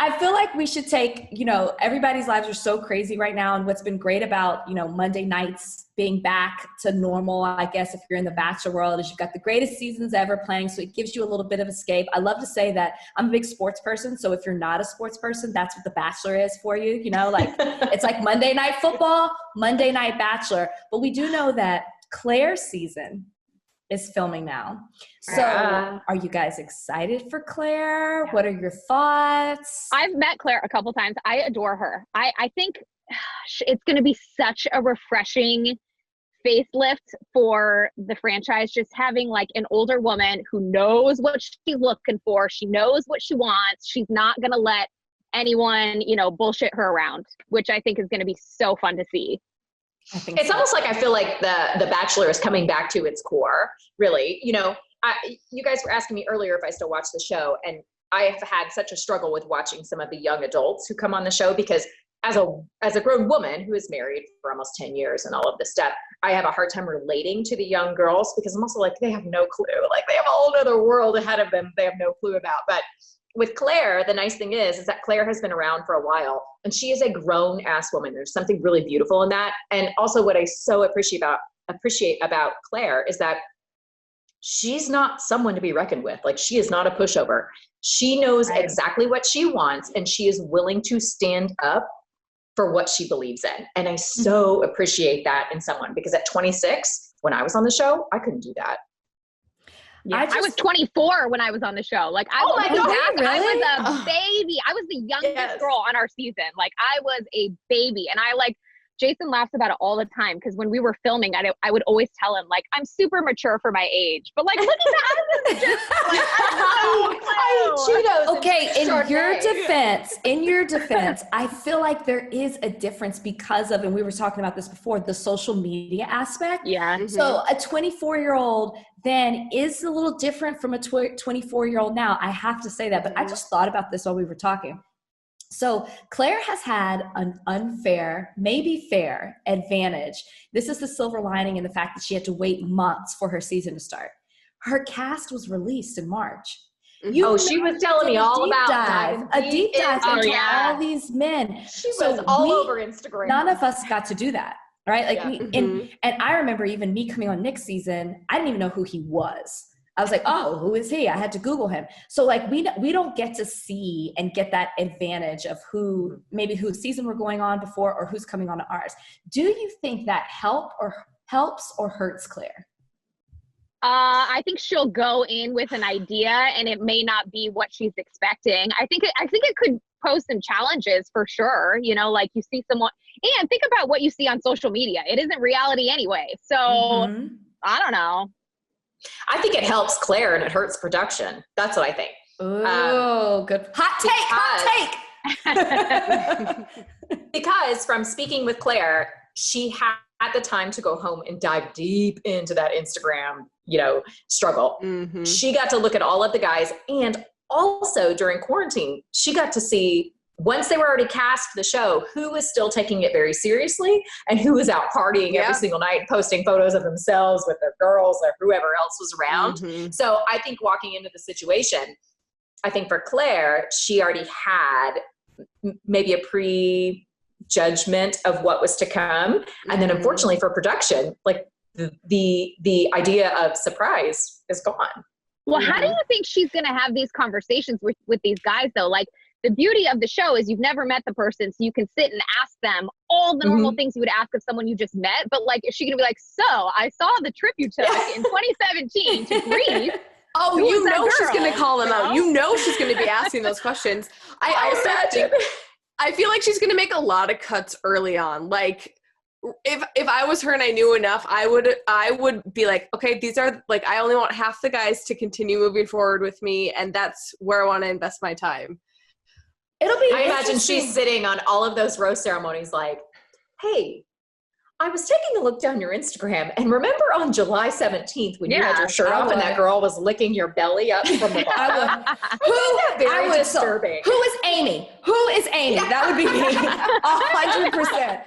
I feel like we should take, everybody's lives are so crazy right now. And what's been great about, Monday nights being back to normal, I guess, if you're in the Bachelor world, is you've got the greatest seasons ever playing. So it gives you a little bit of escape. I love to say that I'm a big sports person. So if you're not a sports person, that's what the Bachelor is for you. It's like Monday Night Football, Monday Night Bachelor. But we do know that Clare's season is filming now. So are you guys excited for Clare? What are your thoughts? I've met Clare a couple times. I adore her. I think it's going to be such a refreshing facelift for the franchise, just having like an older woman who knows what she's looking for. She knows what she wants. She's not going to let anyone, bullshit her around, which I think is going to be so fun to see. It's almost like I feel like the Bachelor is coming back to its core, really. You guys were asking me earlier if I still watch the show, and I have had such a struggle with watching some of the young adults who come on the show, because as a grown woman who is married for almost 10 years and all of this stuff, I have a hard time relating to the young girls, because I'm also like, they have no clue. Like, they have a whole other world ahead of them they have no clue about. But with Clare, the nice thing is that Clare has been around for a while, and she is a grown ass woman. There's something really beautiful in that. And also what I so appreciate about Clare is that she's not someone to be reckoned with. Like, she is not a pushover. She knows exactly what she wants, and she is willing to stand up for what she believes in. And I so appreciate that in someone, because at 26, when I was on the show, I couldn't do that. Yeah, I was 24 when I was on the show. Like, I was a baby. I was the youngest girl on our season. Like, I was a baby. And Jason laughs about it all the time, because when we were filming, I would always tell him, like, I'm super mature for my age. But, like, look at that. I was just, like, Cheetos. Okay, in your defense, I feel like there is a difference because of, and we were talking about this before, the social media aspect. Yeah. Mm-hmm. So a 24-year-old then is a little different from a 24-year-old now. I have to say that. But I just thought about this while we were talking. So Clare has had an unfair, maybe fair advantage. This is the silver lining in the fact that she had to wait months for her season to start. Her cast was released in March. She was telling me all about a deep dive into all these men. She was all over Instagram. None of us got to do that, right? Like and I remember even me coming on Nick's season, I didn't even know who he was. I was like, oh, who is he? I had to Google him. So like we don't get to see and get that advantage of whose season we're going on before or who's coming on to ours. Do you think that helps or hurts Clare? I think she'll go in with an idea, and it may not be what she's expecting. I think it could pose some challenges for sure. Like, you see someone, and think about what you see on social media. It isn't reality anyway. So I don't know. I think it helps Clare and it hurts production. That's what I think. Oh, good. Hot take. Because from speaking with Clare, she had the time to go home and dive deep into that Instagram, struggle. Mm-hmm. She got to look at all of the guys. And also during quarantine, she got to see, once they were already cast the show, who was still taking it very seriously and who was out partying every single night, posting photos of themselves with their girls or whoever else was around. Mm-hmm. So I think walking into the situation, I think for Clare, she already had maybe a pre-judgment of what was to come. And then unfortunately for production, like the idea of surprise is gone. Well, how do you think she's going to have these conversations with these guys though? Like, the beauty of the show is you've never met the person, so you can sit and ask them all the normal things you would ask of someone you just met. But like, is she gonna be like, so I saw the trip you took in 2017 to Greece. Oh, she's gonna call them out. She's gonna be asking those questions. I feel like she's gonna make a lot of cuts early on. Like, if I was her and I knew enough, I would be like, okay, these are like, I only want half the guys to continue moving forward with me, and that's where I want to invest my time. I imagine she's sitting on all of those rose ceremonies like, hey, I was taking a look down your Instagram, and remember on July 17th when you had your shirt off and that girl was licking your belly up from the bottom? Very disturbing. Who is Amy? That would be me. 100%.